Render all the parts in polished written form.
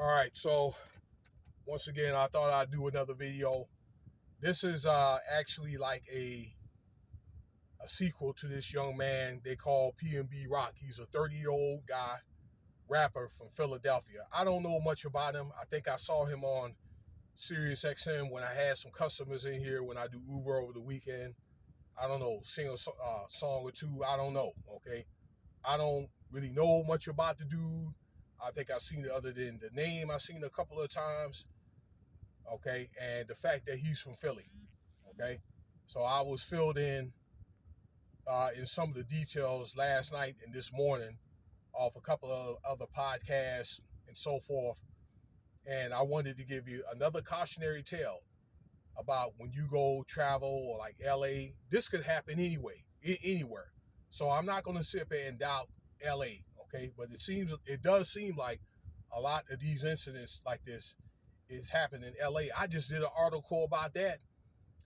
All right, so once again, I thought I'd do another video. This is actually like a sequel to this young man they call PNB Rock. He's a 30-year-old guy, rapper from Philadelphia. I don't know much about him. I think I saw him on Sirius XM when I had some customers in here when I do Uber over the weekend. I don't know, sing a song or two. I don't know, okay? I don't really know much about the dude. I think I've seen it other than the name. I've seen it a couple of times. Okay, and the fact that he's from Philly. Okay, so I was filled in some of the details last night and this morning off a couple of other podcasts and so forth, and I wanted to give you another cautionary tale about when you go travel or like LA. This could happen anywhere. So I'm not going to sit there and doubt LA. Okay, but it does seem like a lot of these incidents like this is happening in LA. I just did an article about that.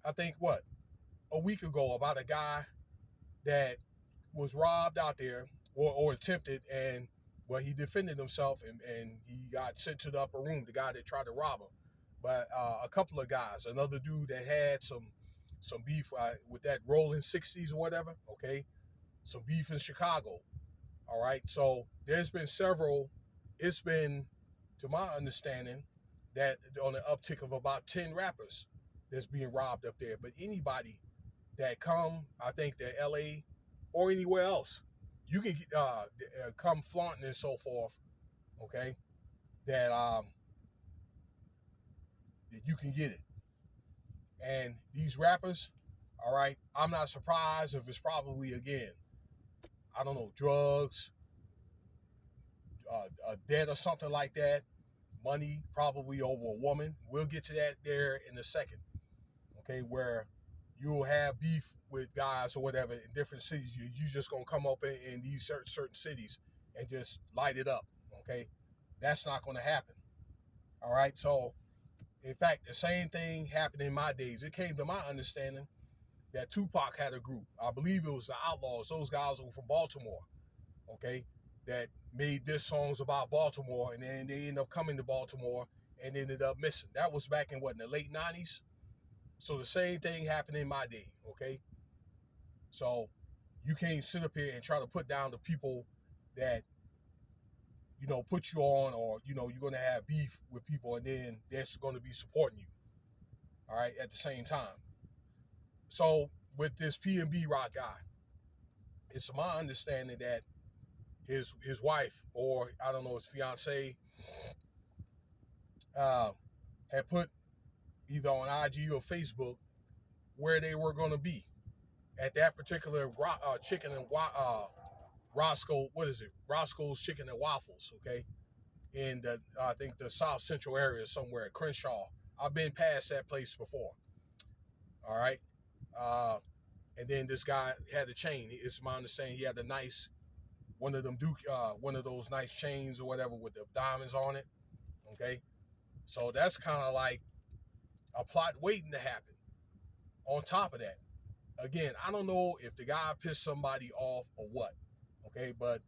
I think a week ago about a guy that was robbed out there or attempted, and he defended himself and he got sent to the upper room. The guy that tried to rob him, but a couple of guys, another dude that had some beef with that rolling 60s or whatever. Okay, some beef in Chicago. All right, so there's been several. It's been, to my understanding, that on an uptick of about 10 rappers that's being robbed up there. But anybody that come, I think that LA or anywhere else, you can come flaunting and so forth. Okay, that you can get it. And these rappers, all right, I'm not surprised if it's probably again, I don't know, drugs, a debt or something like that. Money, probably over a woman. We'll get to that there in a second. Okay, where you'll have beef with guys or whatever in different cities. You just gonna come up in these certain cities and just light it up. Okay, that's not gonna happen. All right. So, in fact, the same thing happened in my days. It came to my understanding that Tupac had a group. I believe it was the Outlaws. Those guys were from Baltimore. Okay, that made diss songs about Baltimore, and then they ended up coming to Baltimore and ended up missing. That was back in the late 90s. So the same thing happened in my day, okay? So you can't sit up here and try to put down the people that, put you on, or, you're going to have beef with people and then they're going to be supporting you, all right, at the same time. So with this PNB Rock guy, it's my understanding that his wife, or I don't know, his fiance, had put either on IG or Facebook where they were going to be at that particular chicken and Roscoe. What is it? Roscoe's Chicken and Waffles. Okay, in the I think the South Central area somewhere at Crenshaw. I've been past that place before. All right, and then this guy had a chain. It's my understanding he had a nice one of them one of those nice chains or whatever with the diamonds on it. Okay, so that's kind of like a plot waiting to happen. On top of that, again, I don't know if the guy pissed somebody off or what, okay, but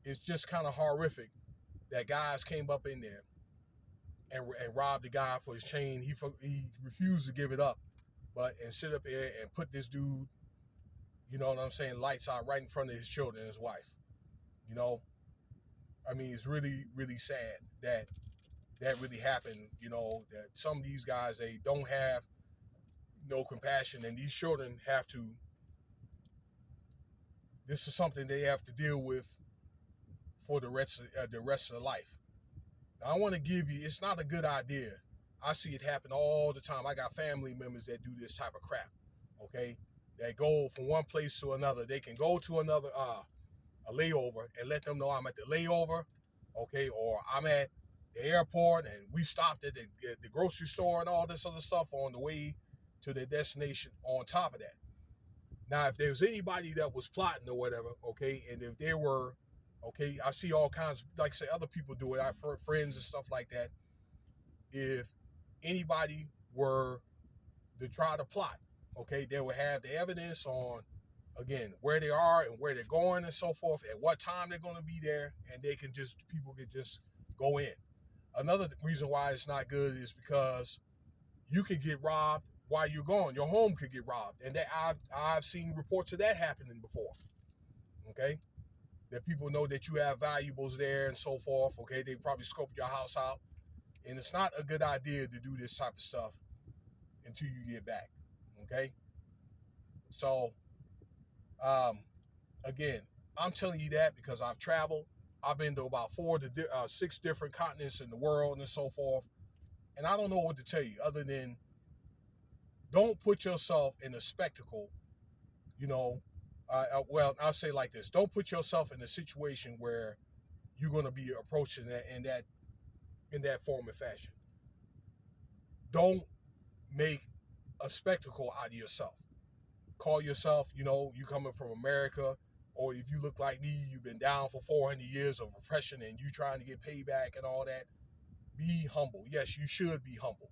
it's just kind of horrific that guys came up in there and robbed the guy for his chain. He refused to give it up, and sit up there and put this dude, you know what I'm saying, lights out right in front of his children and his wife. I mean, it's really, really sad that really happened. That some of these guys, they don't have no compassion, and these children have to. This is something they have to deal with for the rest of their life. Now, I want to give you. It's not a good idea. I see it happen all the time. I got family members that do this type of crap. Okay, that go from one place to another. They can go to another a layover and let them know I'm at the layover. Okay, or I'm at the airport and we stopped at the grocery store and all this other stuff on the way to their destination. On top of that, now if there's anybody that was plotting or whatever, okay, and if they were, okay, I see all kinds, like I say, other people do it. I have friends and stuff like that. If anybody were to try to plot, okay, they would have the evidence on, again, where they are and where they're going and so forth, at what time they're going to be there, and people could just go in. Another reason why it's not good is because you could get robbed while you're gone. Your home could get robbed, and that I've seen reports of that happening before. Okay, that people know that you have valuables there and so forth. Okay, they probably scope your house out, and it's not a good idea to do this type of stuff until you get back. Okay, so um, again, I'm telling you that because I've traveled. I've been to about 6 different continents in the world and so forth, and I don't know what to tell you other than don't put yourself in a spectacle. You know, well, I'll say like this: don't put yourself in a situation where you're going to be approaching that in that form and fashion. Don't make a spectacle out of yourself. Call yourself, you coming from America, or if you look like me, you've been down for 400 years of oppression and you trying to get payback and all that. Be humble. Yes, you should be humble.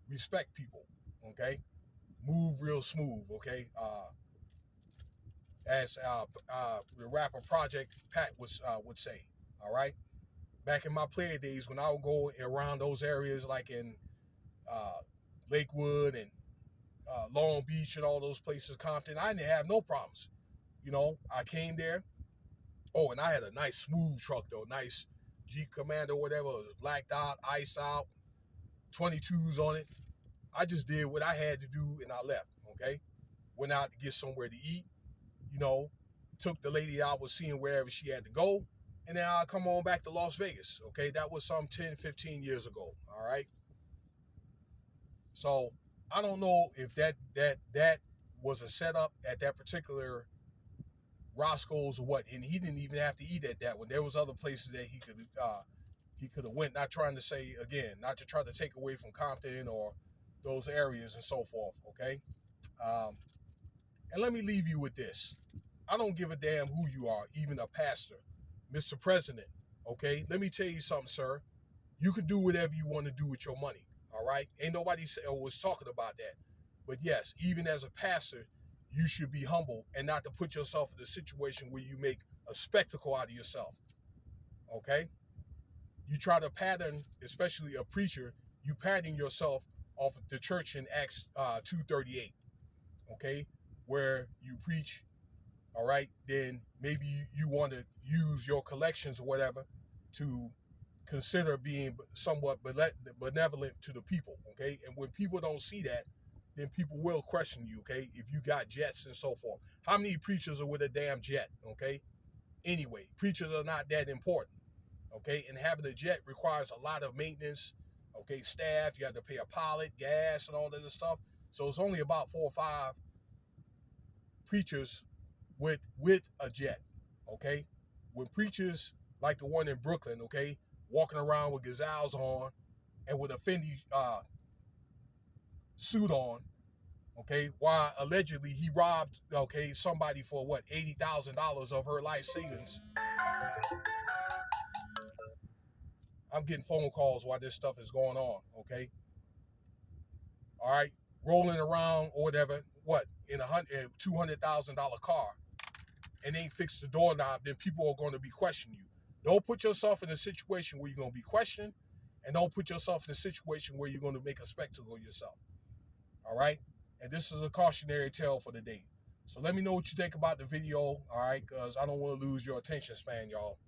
Respect people. Okay, move real smooth. Okay, as the rapper Project Pat would say. All right. Back in my player days, when I would go around those areas like in uh, Lakewood and Long Beach and all those places, Compton, I didn't have no problems. I came there. Oh, and I had a nice smooth truck though, nice Jeep Commando, whatever, blacked out, ice out, 22s on it. I just did what I had to do and I left. Okay, went out to get somewhere to eat. You know, took the lady I was seeing wherever she had to go, and then I'll come on back to Las Vegas. Okay, that was some 10, 15 years ago. All right. So I don't know if that was a setup at that particular Roscoe's or what, and he didn't even have to eat at that one. There was other places that he could have went. Not trying to say again, not to try to take away from Compton or those areas and so forth. Okay, and let me leave you with this. I don't give a damn who you are, even a pastor, Mr. President. Okay, let me tell you something, sir. You can do whatever you want to do with your money. All right, ain't nobody was talking about that. But yes, even as a pastor, you should be humble and not to put yourself in a situation where you make a spectacle out of yourself. Okay, you try to pattern, especially a preacher, you pattern yourself off of the church in Acts 2:38. Okay, where you preach. All right, then maybe you want to use your collections or whatever to consider being somewhat benevolent to the people. Okay, and when people don't see that, then people will question you. Okay, if you got jets and so forth. How many preachers are with a damn jet? Okay, anyway, preachers are not that important. Okay, and having a jet requires a lot of maintenance. Okay, staff, you have to pay a pilot, gas, and all that other stuff. So it's only about 4 or 5 preachers with a jet. Okay, when preachers like the one in Brooklyn, okay, walking around with gazelles on and with a Fendi suit on, okay, while allegedly he robbed, okay, somebody for what, $80,000 of her life savings. I'm getting phone calls while this stuff is going on. Okay, all right, rolling around or whatever, what, in a $200,000 car, and ain't fixed the doorknob, then people are going to be questioning you. Don't put yourself in a situation where you're going to be questioned, and don't put yourself in a situation where you're going to make a spectacle of yourself. All right? And this is a cautionary tale for the day. So let me know what you think about the video, all right? Because I don't want to lose your attention span, y'all.